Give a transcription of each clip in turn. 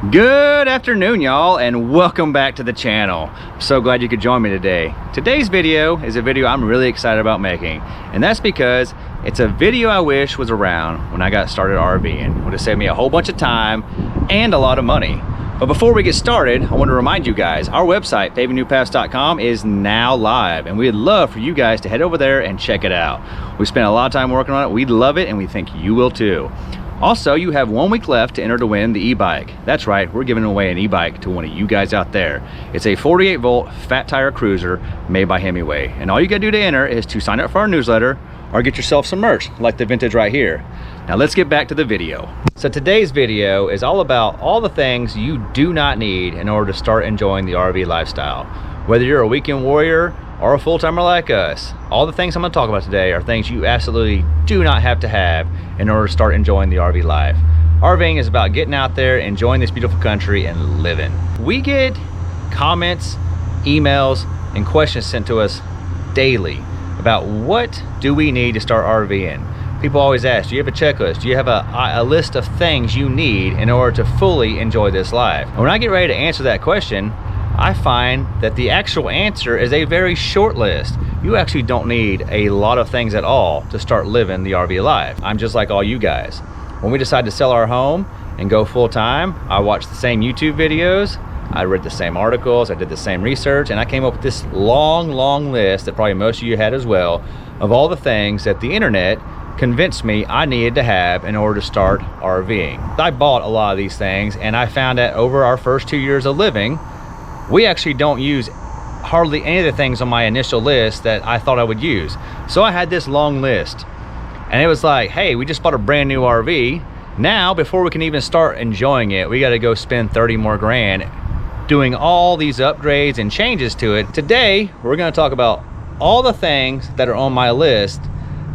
Good afternoon, y'all, and welcome back to the channel. I'm so glad you could join me today. Today's video is a video I'm really excited about making, and that's because it's a video I wish was around when I got started RVing. It would have saved me a whole bunch of time and a lot of money. But before we get started, I want to remind you guys, our website, pavingnewpaths.com, is now live, and we'd love for you guys to head over there and check it out. We spent a lot of time working on it. We love it, and we think you will too. Also, you have 1 week left to enter to win the e-bike. That's right, we're giving away an e-bike to one of you guys out there. It's a 48 volt fat tire cruiser made by Hemingway. And all you gotta do to enter is to sign up for our newsletter or get yourself some merch like the vintage right here. Now let's get back to the video. So today's video is all about all the things you do not need in order to start enjoying the RV lifestyle. Whether you're a weekend warrior or a full-timer like us, all the things I'm gonna talk about today are things you absolutely do not have to have in order to start enjoying the RV life. RVing is about getting out there, enjoying this beautiful country, and living. We get comments, emails, and questions sent to us daily about what do we need to start RVing. People always ask, do you have a checklist? Do you have a list of things you need in order to fully enjoy this life? And when I get ready to answer that question, I find that the actual answer is a very short list. You actually don't need a lot of things at all to start living the RV life. I'm just like all you guys. When we decided to sell our home and go full-time, I watched the same YouTube videos, I read the same articles, I did the same research, and I came up with this long list that probably most of you had as well, of all the things that the internet convinced me I needed to have in order to start RVing. I bought a lot of these things, and I found that over our first 2 years of living, we actually don't use hardly any of the things on my initial list that I thought I would use. So I had this long list, and it was like, hey, we just bought a brand new RV. Now, before we can even start enjoying it, we got to go spend 30 more grand doing all these upgrades and changes to it. Today, we're going to talk about all the things that are on my list.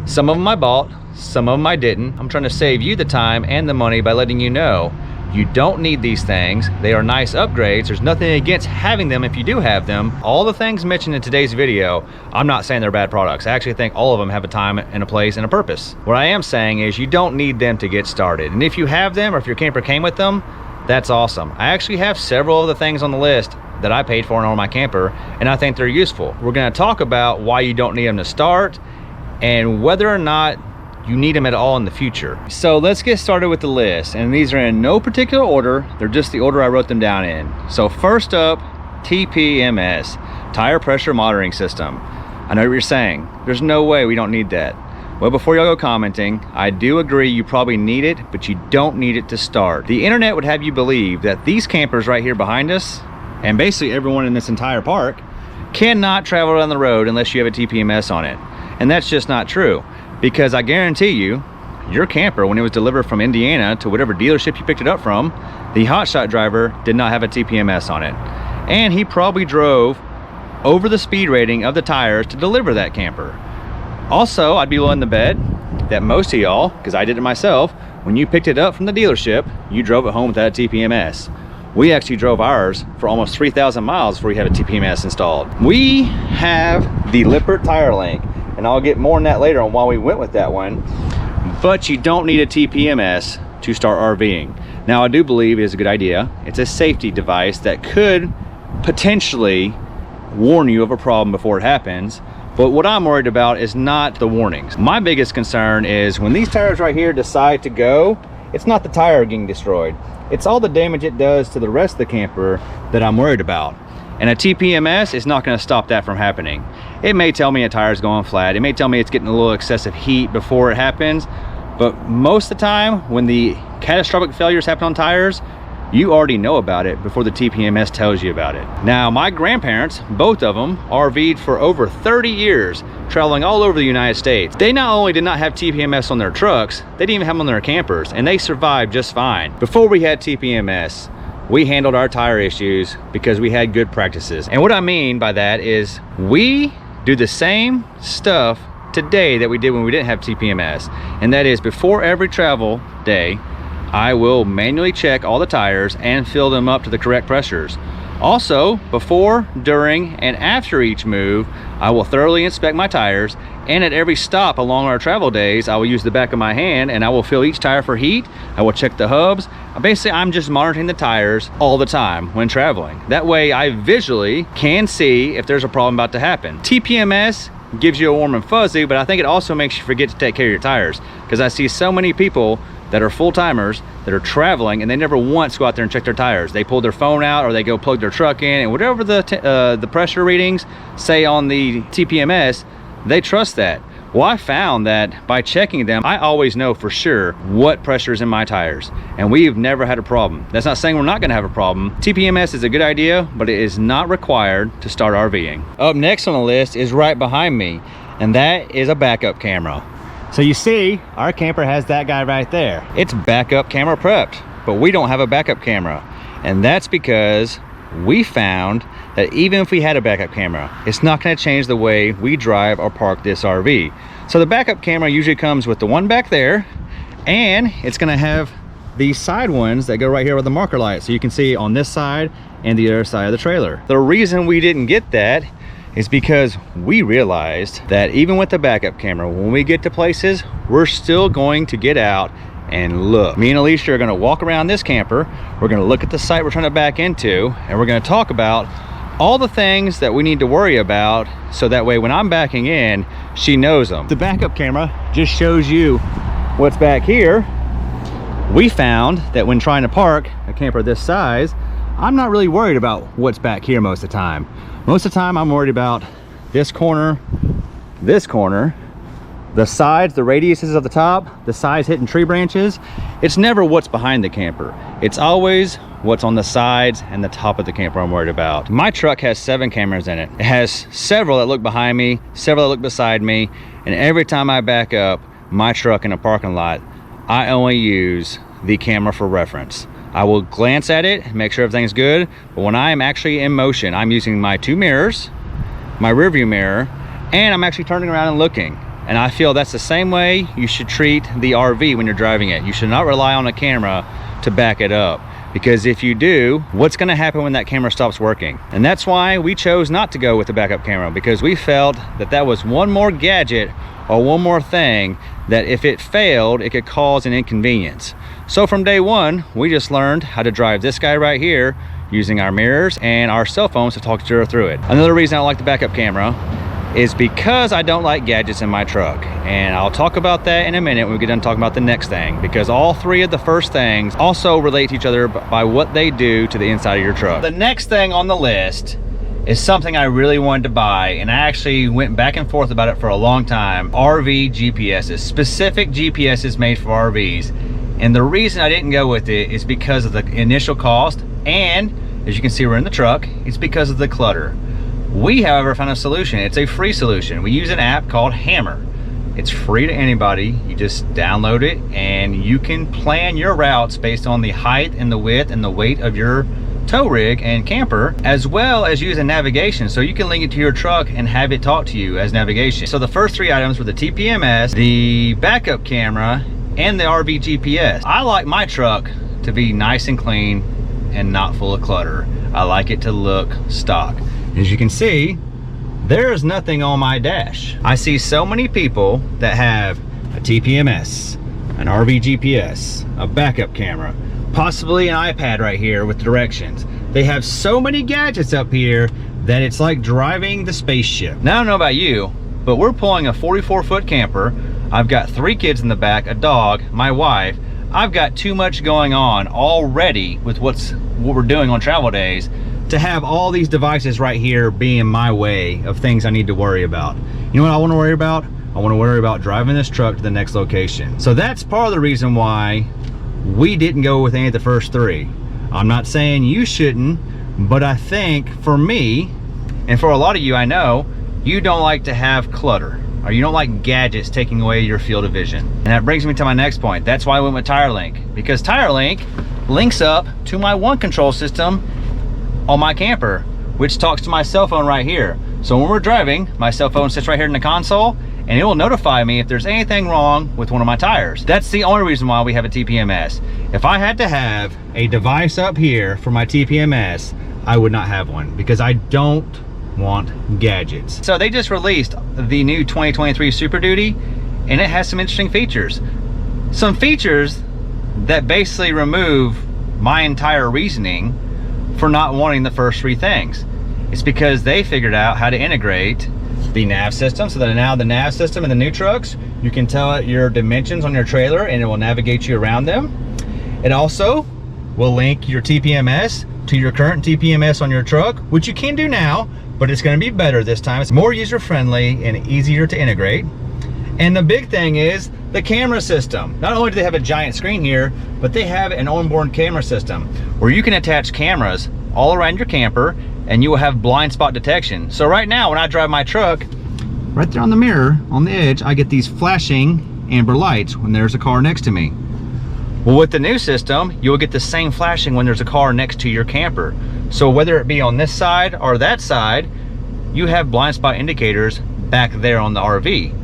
Some of them I bought, some of them I didn't. I'm trying to save you the time and the money by letting you know you don't need these things. They are nice upgrades. There's nothing against having them if you do have them. All the things mentioned in today's video, I'm not saying they're bad products. I actually think all of them have a time and a place and a purpose. What I am saying is you don't need them to get started. And if you have them, or if your camper came with them, that's awesome. I actually have several of the things on the list that I paid for on my camper, and I think they're useful. We're gonna talk about why you don't need them to start and whether or not you need them at all in the future. So let's get started with the list, and these are in no particular order. They're just the order I wrote them down in. So first up, TPMS, Tire Pressure Monitoring System. I know what you're saying. There's no way we don't need that. Well, before y'all go commenting, I do agree you probably need it, but you don't need it to start. The internet would have you believe that these campers right here behind us, and basically everyone in this entire park, cannot travel down the road unless you have a TPMS on it. And that's just not true. Because I guarantee you, your camper, when it was delivered from Indiana to whatever dealership you picked it up from, the hotshot driver did not have a TPMS on it. And he probably drove over the speed rating of the tires to deliver that camper. Also, I'd be willing to bet that most of y'all, because I did it myself, when you picked it up from the dealership, you drove it home without a TPMS. We actually drove ours for almost 3,000 miles before we had a TPMS installed. We have the Lippert Tire Link, and I'll get more on that later on why we went with that one. But you don't need a TPMS to start RVing. Now, I do believe it is a good idea. It's a safety device that could potentially warn you of a problem before it happens. But what I'm worried about is not the warnings. My biggest concern is when these tires right here decide to go, it's not the tire getting destroyed. It's all the damage it does to the rest of the camper that I'm worried about. And a TPMS is not gonna stop that from happening. It may tell me a tire's going flat. It may tell me it's getting a little excessive heat before it happens. But most of the time, when the catastrophic failures happen on tires, you already know about it before the TPMS tells you about it. Now, my grandparents, both of them, RV'd for over 30 years, traveling all over the United States. They not only did not have TPMS on their trucks, they didn't even have them on their campers, and they survived just fine. Before we had TPMS, we handled our tire issues because we had good practices. And what I mean by that is we do the same stuff today that we did when we didn't have TPMS. And that is, before every travel day, I will manually check all the tires and fill them up to the correct pressures. Also, before, during, and after each move, I will thoroughly inspect my tires, and at every stop along our travel days, I will use the back of my hand and I will feel each tire for heat. I will check the hubs. basically I'm just monitoring the tires all the time when traveling. That way I visually can see if there's a problem about to happen. TPMS gives you a warm and fuzzy, but I think it also makes you forget to take care of your tires, because I see so many people that are full-timers that are traveling and they never once go out there and check their tires. They pull their phone out or they go plug their truck in, and whatever the pressure readings say on the TPMS, they trust that. Well, I found that by checking them, I always know for sure what pressure is in my tires, and we've never had a problem. That's not saying we're not gonna have a problem. TPMS is a good idea, but it is not required to start RVing. Up next on the list is right behind me, and that is a backup camera. So you see, our camper has that guy right there. It's backup camera prepped, but we don't have a backup camera. And that's because we found that even if we had a backup camera, it's not gonna change the way we drive or park this RV. So the backup camera usually comes with the one back there, and it's gonna have these side ones that go right here with the marker light, so you can see on this side and the other side of the trailer. The reason we didn't get that is because we realized that even with the backup camera, when we get to places, we're still going to get out and look. Me and Alicia are gonna walk around this camper, we're gonna look at the site we're trying to back into, and we're gonna talk about all the things that we need to worry about, so that way when I'm backing in, she knows them. The backup camera just shows you what's back here. We found that when trying to park a camper this size, I'm not really worried about what's back here most of the time. Most of the time I'm worried about this corner, the sides, the radiuses of the top, the sides hitting tree branches. It's never what's behind the camper. It's always what's on the sides and the top of the camper I'm worried about. My truck has 7 cameras in it. It has several that look behind me, several that look beside me, and every time I back up my truck in a parking lot, I only use the camera for reference. I will glance at it, make sure everything's good, but when I am actually in motion, I'm using my 2 mirrors, my rear view mirror, and I'm actually turning around and looking. And I feel that's the same way you should treat the RV when you're driving it. You should not rely on a camera to back it up, because if you do, what's gonna happen when that camera stops working? And that's why we chose not to go with the backup camera, because we felt that that was one more gadget or one more thing that if it failed, it could cause an inconvenience. So from day one, we just learned how to drive this guy right here using our mirrors and our cell phones to talk each other through it. Another reason I don't like the backup camera is because I don't like gadgets in my truck, and I'll talk about that in a minute when we get done talking about the next thing, because all 3 of the first things also relate to each other by what they do to the inside of your truck. The next thing on the list is something I really wanted to buy, and I actually went back and forth about it for a long time. RV GPSs, specific GPSs made for RVs. And the reason I didn't go with it is because of the initial cost, and as you can see, we're in the truck, it's because of the clutter. We, however, found a solution. It's a free solution. We use an app called Hammer. It's free to anybody. You just download it and you can plan your routes based on the height and the width and the weight of your tow rig and camper, as well as use a navigation, so you can link it to your truck and have it talk to you as navigation. So the first 3 items were the TPMS, the backup camera, and the RV GPS. I like my truck to be nice and clean and not full of clutter. I like it to look stock. As you can see, there's nothing on my dash. I see so many people that have a TPMS, an RV GPS, a backup camera, possibly an iPad right here with directions. They have so many gadgets up here that it's like driving the spaceship. Now, I don't know about you, but we're pulling a 44-foot camper. I've got 3 kids in the back, a dog, my wife. I've got too much going on already with what we're doing on travel days to have all these devices right here be in my way of things I need to worry about. You know what I want to worry about? I want to worry about driving this truck to the next location. So that's part of the reason why we didn't go with any of the first 3. I'm not saying you shouldn't, but I think for me, and for a lot of you I know, you don't like to have clutter, or you don't like gadgets taking away your field of vision. And that brings me to my next point. That's why I went with TireLink, because TireLink links up to my One Control system on my camper, which talks to my cell phone right here. So when we're driving, my cell phone sits right here in the console, and it will notify me if there's anything wrong with one of my tires. That's the only reason why we have a TPMS. If I had to have a device up here for my TPMS, I would not have one, because I don't want gadgets. So they just released the new 2023 Super Duty, and it has some interesting features. Some features that basically remove my entire reasoning for not wanting the first three things. It's because they figured out how to integrate the nav system, so that now the nav system in the new trucks, you can tell it your dimensions on your trailer and it will navigate you around them. It also will link your TPMS to your current TPMS on your truck, which you can do now, but it's going to be better this time. It's more user-friendly and easier to integrate. And the big thing is the camera system. Not only do they have a giant screen here, but they have an onboard camera system where you can attach cameras all around your camper and you will have blind spot detection. So right now when I drive my truck, right there on the mirror, on the edge, I get these flashing amber lights when there's a car next to me. Well, with the new system, you'll get the same flashing when there's a car next to your camper. So whether it be on this side or that side, you have blind spot indicators back there on the RV.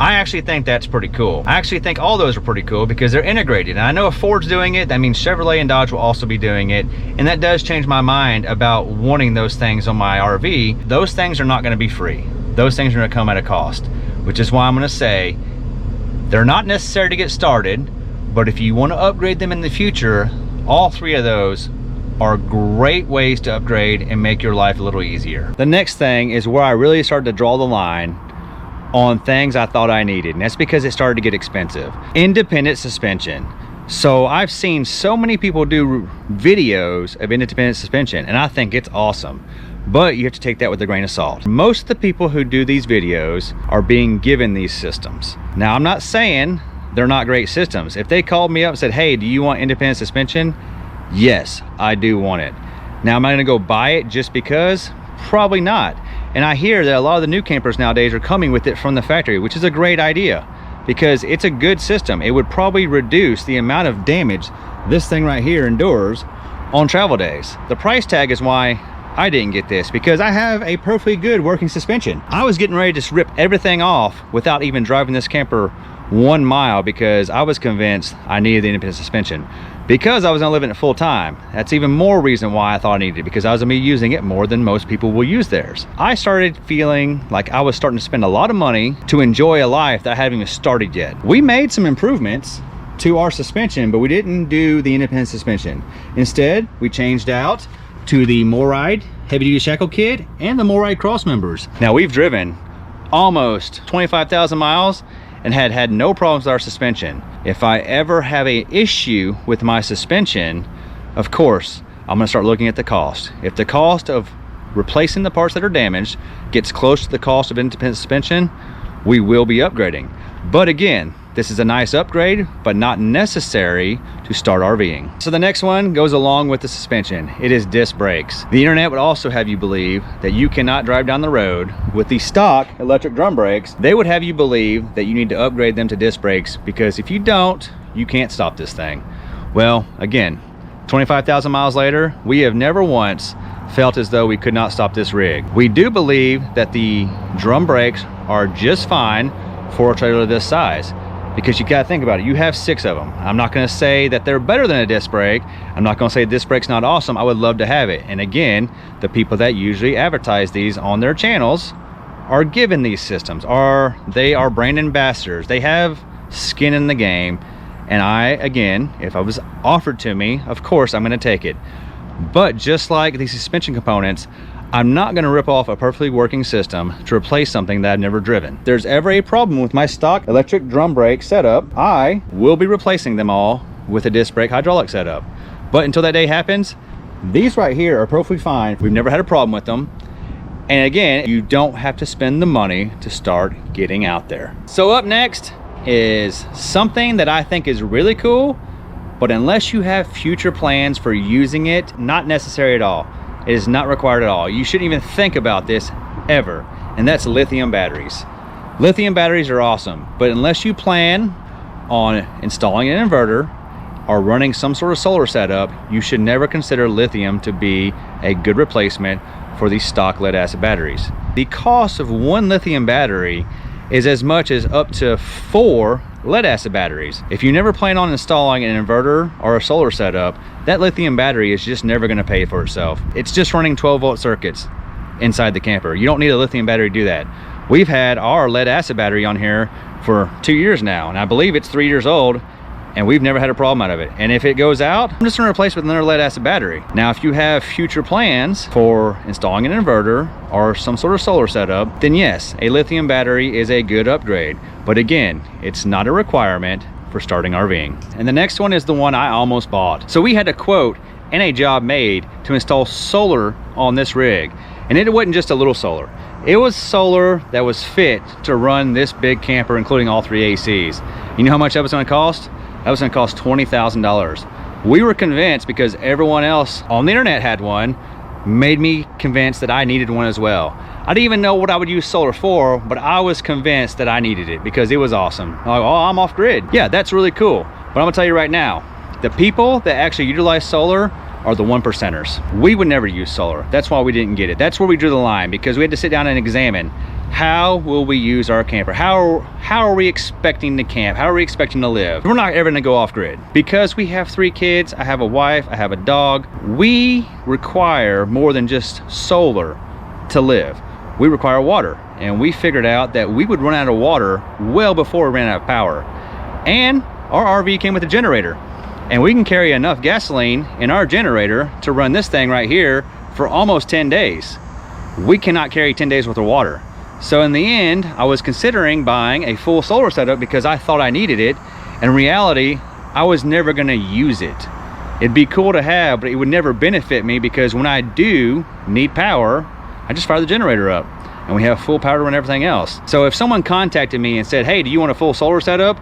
I actually think that's pretty cool. I actually think all those are pretty cool because they're integrated. And I know if Ford's doing it, that means Chevrolet and Dodge will also be doing it. And that does change my mind about wanting those things on my RV. Those things are not gonna be free. Those things are gonna come at a cost, which is why I'm gonna say they're not necessary to get started, but if you wanna upgrade them in the future, all three of those are great ways to upgrade and make your life a little easier. The next thing is where I really started to draw the line on things I thought I needed, and that's because it started to get expensive. Independent suspension. So I've seen so many people do videos of independent suspension, and I think it's awesome, but you have to take that with a grain of salt. Most of the people who do these videos are being given these systems. Now, I'm not saying they're not great systems. If they called me up and said, hey, do you want independent suspension? Yes, I do want it. Now, am I gonna go buy it just because? Probably not. And I hear that a lot of the new campers nowadays are coming with it from the factory, which is a great idea because it's a good system. It would probably reduce the amount of damage this thing right here endures on travel days. The price tag is why I didn't get this, because I have a perfectly good working suspension. I was getting ready to just rip everything off without even driving this camper 1 mile because I was convinced I needed the independent suspension. Because I was gonna live in it full time, that's even more reason why I thought I needed it, because I was gonna be using it more than most people will use theirs. I started feeling like I was starting to spend a lot of money to enjoy a life that I hadn't even started yet. We made some improvements to our suspension, but we didn't do the independent suspension. Instead, we changed out to the MORryde heavy duty shackle kit and the MORryde cross members. Now, we've driven almost 25,000 miles and had no problems with our suspension. If I ever have an issue with my suspension, of course, I'm gonna start looking at the cost. If the cost of replacing the parts that are damaged gets close to the cost of independent suspension, we will be upgrading. But again, this is a nice upgrade, but not necessary to start RVing. So the next one goes along with the suspension. It is disc brakes. The internet would also have you believe that you cannot drive down the road with the stock electric drum brakes. They would have you believe that you need to upgrade them to disc brakes, because if you don't, you can't stop this thing. Well, again, 25,000 miles later, we have never once felt as though we could not stop this rig. We do believe that the drum brakes are just fine for a trailer this size, because you gotta think about it, you have 6 of them. I'm not gonna say that they're better than a disc brake. I'm not gonna say disc brake's not awesome. I would love to have it. And again, the people that usually advertise these on their channels are given these systems, they are brand ambassadors. They have skin in the game. And I, again, if it was offered to me, of course I'm gonna take it. But just like these suspension components, I'm not gonna rip off a perfectly working system to replace something that I've never driven. If there's ever a problem with my stock electric drum brake setup, I will be replacing them all with a disc brake hydraulic setup. But until that day happens, these right here are perfectly fine. We've never had a problem with them. And again, you don't have to spend the money to start getting out there. So up next is something that I think is really cool, but unless you have future plans for using it, not necessary at all. It is not required at all. You shouldn't even think about this ever, and that's lithium batteries. Lithium batteries are awesome, but unless you plan on installing an inverter or running some sort of solar setup, you should never consider lithium to be a good replacement for these stock lead acid batteries. The cost of one lithium battery is as much as up to 4 lead acid batteries. If you never plan on installing an inverter or a solar setup, that lithium battery is just never gonna pay for itself. It's just running 12-volt circuits inside the camper. You don't need a lithium battery to do that. We've had our lead acid battery on here for 2 years now, and I believe it's 3 years old, and we've never had a problem out of it. And if it goes out, I'm just gonna replace it with another lead acid battery. Now, if you have future plans for installing an inverter or some sort of solar setup, then yes, a lithium battery is a good upgrade. But again, it's not a requirement for starting RVing. And the next one is the one I almost bought. So we had a quote and a job made to install solar on this rig. And it wasn't just a little solar. It was solar that was fit to run this big camper, including all 3 ACs. You know how much that was gonna cost? That was gonna cost $20,000. We were convinced, because everyone else on the internet had one, made me convinced that I needed one as well. I didn't even know what I would use solar for, but I was convinced that I needed it because it was awesome. Like, oh, I'm off grid. Yeah, that's really cool. But I'm gonna tell you right now, the people that actually utilize solar are the 1%ers. We would never use solar. That's why we didn't get it. That's where we drew the line, because we had to sit down and examine, how will we use our camper? How are we expecting to camp? How are we expecting to live? We're not ever gonna go off grid. Because we have 3 kids, I have a wife, I have a dog, we require more than just solar to live. We require water. And we figured out that we would run out of water well before we ran out of power. And our RV came with a generator. And we can carry enough gasoline in our generator to run this thing right here for almost 10 days. We cannot carry 10 days worth of water. So in the end, I was considering buying a full solar setup because I thought I needed it. In reality, I was never gonna use it. It'd be cool to have, but it would never benefit me, because when I do need power, I just fire the generator up and we have full power to run everything else. So if someone contacted me and said, hey, do you want a full solar setup?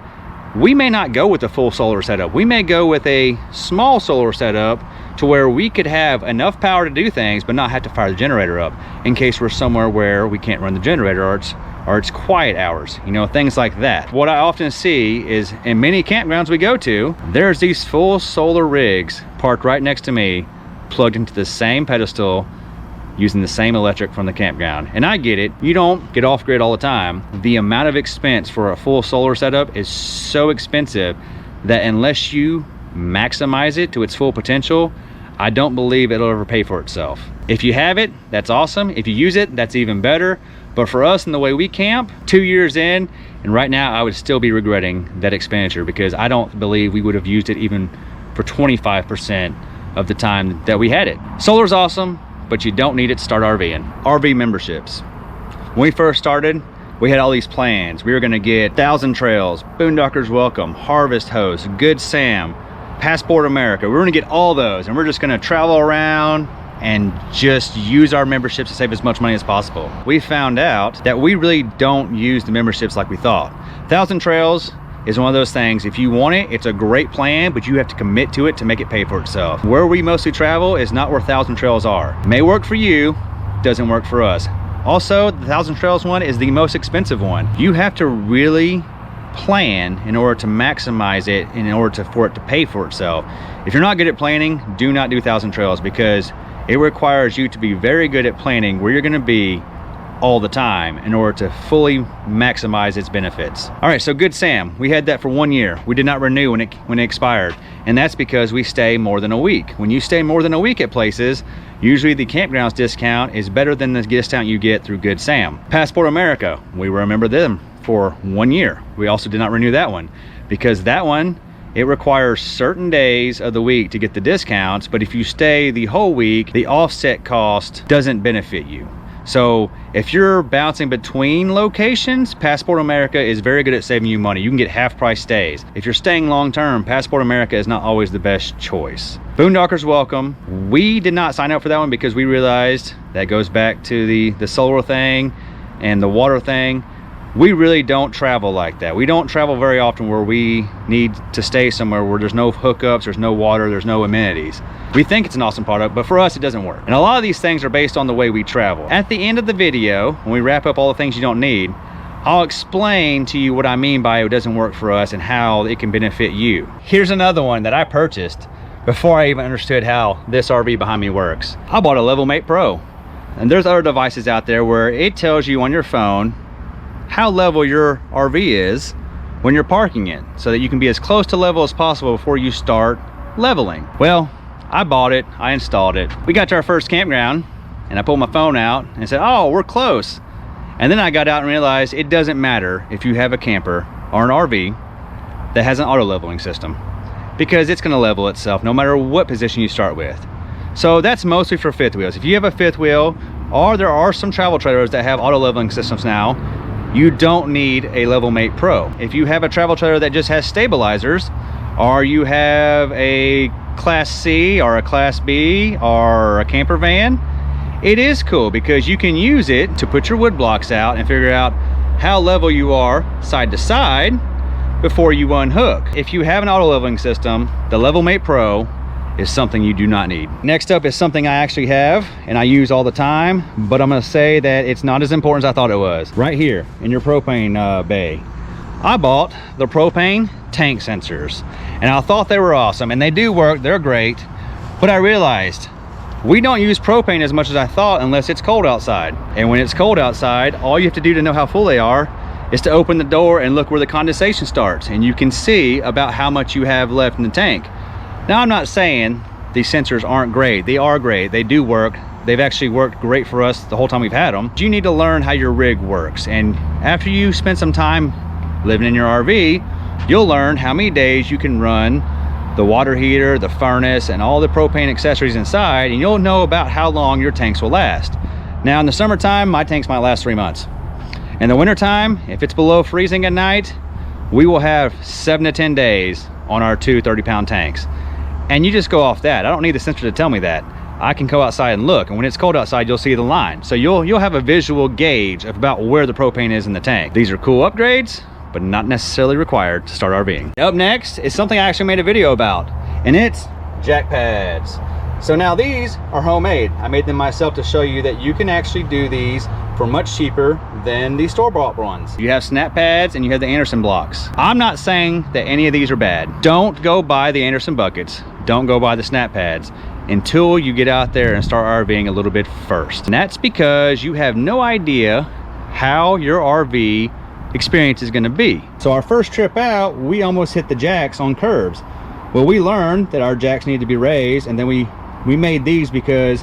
We may not go with the full solar setup. We may go with a small solar setup to where we could have enough power to do things, but not have to fire the generator up in case we're somewhere where we can't run the generator, or it's quiet hours, you know, things like that. What I often see is in many campgrounds we go to, there's these full solar rigs parked right next to me, plugged into the same pedestal, using the same electric from the campground. And I get it, you don't get off grid all the time. The amount of expense for a full solar setup is so expensive that unless you maximize it to its full potential, I don't believe it'll ever pay for itself. If you have it, that's awesome. If you use it, that's even better. But for us and the way we camp, 2 years in, and right now I would still be regretting that expenditure, because I don't believe we would have used it even for 25% of the time that we had it. Solar's awesome, but you don't need it to start RVing. RV memberships. When we first started, we had all these plans. We were gonna get 1,000 Trails, Boondockers Welcome, Harvest Host, Good Sam, Passport America. We're gonna get all those, and we're just gonna travel around and just use our memberships to save as much money as possible. We found out that we really don't use the memberships like we thought. 1,000 Trails is one of those things, if you want it, it's a great plan, but you have to commit to it to make it pay for itself. Where we mostly travel is not where 1,000 Trails are. May work for you, doesn't work for us. Also, the 1,000 Trails one is the most expensive one. You have to really plan in order to maximize it, in order for it to pay for itself. If you're not good at planning, do not do 1,000 Trails, because it requires you to be very good at planning where you're gonna be all the time in order to fully maximize its benefits. All right, so Good Sam, we had that for 1 year. We did not renew when it expired, and that's because we stay more than a week. When you stay more than a week at places, usually the campgrounds discount is better than the discount you get through Good Sam. Passport America, we remember them for 1 year. We also did not renew that one, because that one, it requires certain days of the week to get the discounts, but if you stay the whole week, the offset cost doesn't benefit you. So if you're bouncing between locations, Passport America is very good at saving you money. You can get half price stays. If you're staying long term, Passport America is not always the best choice. Boondockers Welcome, we did not sign up for that one because we realized that goes back to the solar thing and the water thing. We really don't travel like that. We don't travel very often where we need to stay somewhere where there's no hookups, there's no water, there's no amenities. We think it's an awesome product, but for us, it doesn't work. And a lot of these things are based on the way we travel. At the end of the video, when we wrap up all the things you don't need, I'll explain to you what I mean by it doesn't work for us and how it can benefit you. Here's another one that I purchased before I even understood how this RV behind me works. I bought a Levelmate Pro. And there's other devices out there where it tells you on your phone how level your RV is when you're parking it, so that you can be as close to level as possible before you start leveling. Well, I bought it, I installed it. We got to our first campground and I pulled my phone out and said, oh, we're close. And then I got out and realized it doesn't matter if you have a camper or an RV that has an auto leveling system. because it's going to level itself no matter what position you start with. So that's mostly for fifth wheels. If you have a fifth wheel, or there are some travel trailers that have auto leveling systems now, you don't need a Level Mate Pro. If you have a travel trailer that just has stabilizers, or you have a Class C or a Class B or a camper van, it is cool because you can use it to put your wood blocks out and figure out how level you are side to side before you unhook. If you have an auto leveling system, the Level Mate Pro is something you do not need. Next up is something I actually have and I use all the time, but I'm gonna say that it's not as important as I thought it was. Right here in your propane bay, I bought the propane tank sensors, and I thought they were awesome, and they do work, they're great, but I realized we don't use propane as much as I thought unless it's cold outside. And when it's cold outside, all you have to do to know how full they are is to open the door and look where the condensation starts, and you can see about how much you have left in the tank. Now, I'm not saying these sensors aren't great. They are great. They do work. They've actually worked great for us the whole time we've had them. You need to learn how your rig works. And after you spend some time living in your RV, you'll learn how many days you can run the water heater, the furnace, and all the propane accessories inside, and you'll know about how long your tanks will last. Now, in the summertime, my tanks might last 3 months. In the wintertime, if it's below freezing at night, we will have 7 to 10 days on our two 30-pound tanks. And you just go off that. I don't need the sensor to tell me that. I can go outside and look, and when it's cold outside, you'll see the line. So you'll have a visual gauge of about where the propane is in the tank. These are cool upgrades, but not necessarily required to start RVing. Up next is something I actually made a video about, and it's jack pads. So now these are homemade. I made them myself to show you that you can actually do these for much cheaper than the store-bought ones. You have snap pads and you have the Anderson blocks. I'm not saying that any of these are bad. Don't go buy the Anderson buckets. Don't go buy the snap pads until you get out there and start RVing a little bit first. And that's because you have no idea how your RV experience is gonna be. So our first trip out, we almost hit the jacks on curves. Well, we learned that our jacks need to be raised, and then we made these because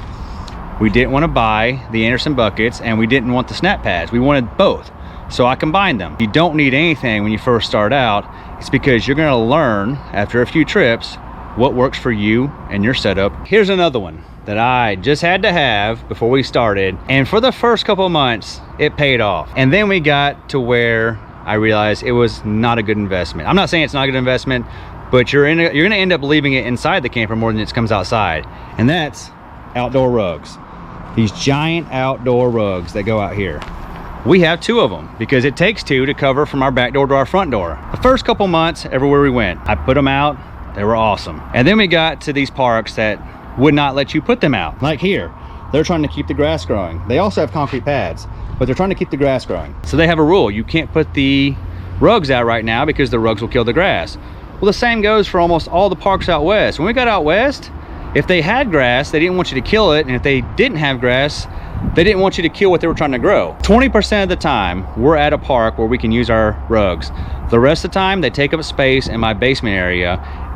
we didn't want to buy the Anderson buckets and we didn't want the snap pads. We wanted both. So I combined them. You don't need anything when you first start out. It's because you're gonna learn after a few trips what works for you and your setup. Here's another one that I just had to have before we started. And for the first couple of months, it paid off. And then we got to where I realized it was not a good investment. I'm not saying it's not a good investment, but you're gonna end up leaving it inside the camper more than it comes outside. And that's outdoor rugs. These giant outdoor rugs that go out here. We have 2 of them because it takes 2 to cover from our back door to our front door. The first couple months, everywhere we went, I put them out. They were awesome. And then we got to these parks that would not let you put them out. Like here, they're trying to keep the grass growing. They also have concrete pads, but they're trying to keep the grass growing. So they have a rule. You can't put the rugs out right now because the rugs will kill the grass. Well, the same goes for almost all the parks out west. When we got out west, if they had grass, they didn't want you to kill it. And if they didn't have grass, they didn't want you to kill what they were trying to grow. 20% of the time, we're at a park where we can use our rugs. The rest of the time, they take up space in my basement area,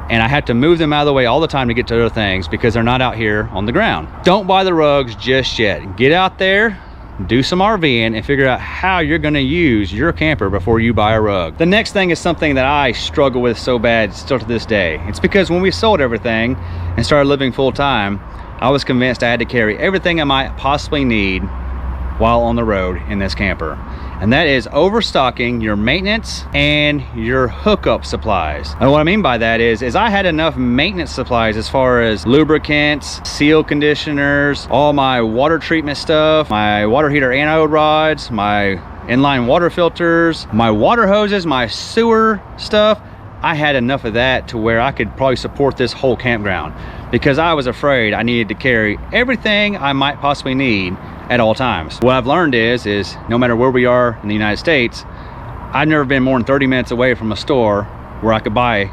and I have to move them out of the way all the time to get to other things because they're not out here on the ground. Don't buy the rugs just yet. Get out there, do some RVing, and figure out how you're gonna use your camper before you buy a rug. The next thing is something that I struggle with so bad still to this day. It's because when we sold everything and started living full time, I was convinced I had to carry everything I might possibly need while on the road in this camper. And that is overstocking your maintenance and your hookup supplies. And what I mean by that is I had enough maintenance supplies as far as lubricants, seal conditioners, all my water treatment stuff, my water heater anode rods, my inline water filters, my water hoses, my sewer stuff. I had enough of that to where I could probably support this whole campground because I was afraid I needed to carry everything I might possibly need at all times. What I've learned is no matter where we are in the United States, I've never been more than 30 minutes away from a store where I could buy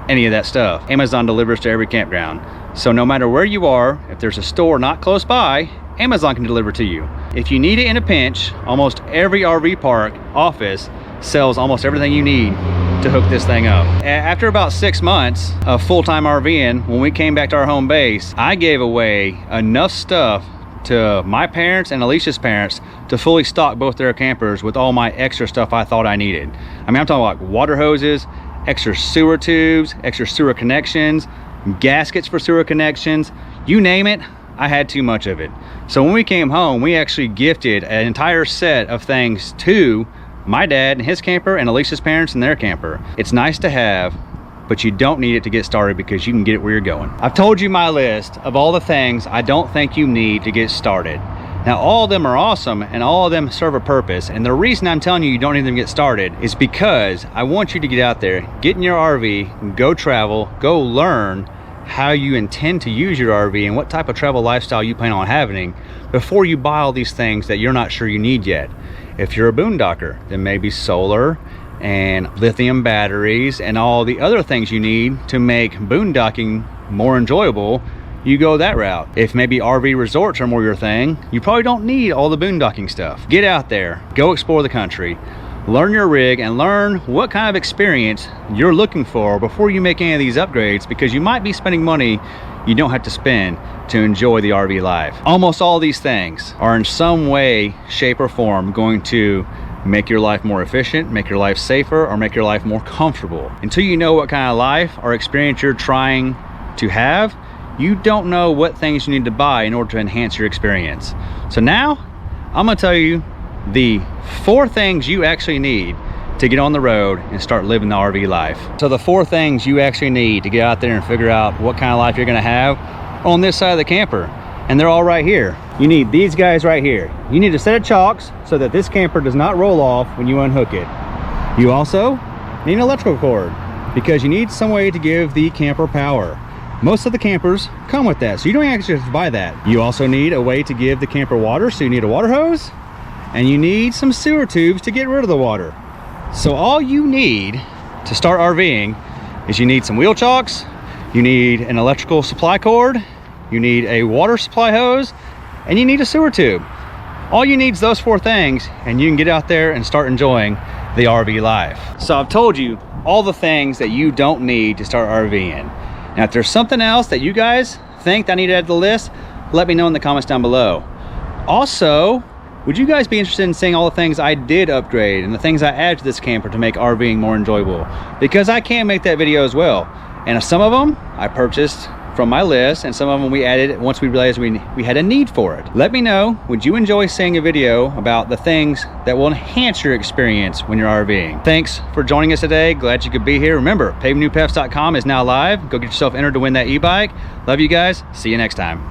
any of that stuff. Amazon delivers to every campground. So no matter where you are, if there's a store not close by, Amazon can deliver to you. If you need it in a pinch, almost every RV park office sells almost everything you need to hook this thing up. After about 6 months of full-time RVing, when we came back to our home base, I gave away enough stuff to my parents and Alicia's parents to fully stock both their campers with all my extra stuff I thought I needed. I mean, I'm talking like water hoses, extra sewer tubes, extra sewer connections, gaskets for sewer connections, you name it, I had too much of it. So when we came home, we actually gifted an entire set of things to my dad and his camper and Alicia's parents and their camper. It's nice to have, but you don't need it to get started because you can get it where you're going. I've told you my list of all the things I don't think you need to get started. Now, all of them are awesome and all of them serve a purpose. And the reason I'm telling you you don't need them to get started is because I want you to get out there, get in your RV, go travel, go learn how you intend to use your RV and what type of travel lifestyle you plan on having before you buy all these things that you're not sure you need yet. If you're a boondocker, then maybe solar and lithium batteries and all the other things you need to make boondocking more enjoyable, you go that route. If maybe RV resorts are more your thing, you probably don't need all the boondocking stuff. Get out there, go explore the country, learn your rig and learn what kind of experience you're looking for before you make any of these upgrades, because you might be spending money you don't have to spend to enjoy the RV life. Almost all these things are in some way, shape or form going to make your life more efficient, make your life safer, or make your life more comfortable. Until you know what kind of life or experience you're trying to have, you don't know what things you need to buy in order to enhance your experience. So now I'm gonna tell you the 4 things you actually need to get on the road and start living the RV life. So the 4 things you actually need to get out there and figure out what kind of life you're gonna have on this side of the camper, and they're all right here. You need these guys right here. You need a set of chocks so that this camper does not roll off when you unhook it. You also need an electrical cord because you need some way to give the camper power. Most of the campers come with that, so you don't actually have to buy that. You also need a way to give the camper water, so you need a water hose, and you need some sewer tubes to get rid of the water. So all you need to start RVing is you need some wheel chocks, you need an electrical supply cord, you need a water supply hose, and you need a sewer tube. All you need is those 4 things, and you can get out there and start enjoying the RV life. So I've told you all the things that you don't need to start RVing. Now, if there's something else that you guys think that I need to add to the list, let me know in the comments down below. Also, would you guys be interested in seeing all the things I did upgrade and the things I added to this camper to make RVing more enjoyable? Because I can make that video as well. And some of them I purchased from my list, and some of them we added once we realized we had a need for it. Let me know, would you enjoy seeing a video about the things that will enhance your experience when you're RVing? Thanks for joining us today. Glad you could be here. Remember, pavingnewpefs.com is now live. Go get yourself entered to win that e-bike. Love you guys. See you next time.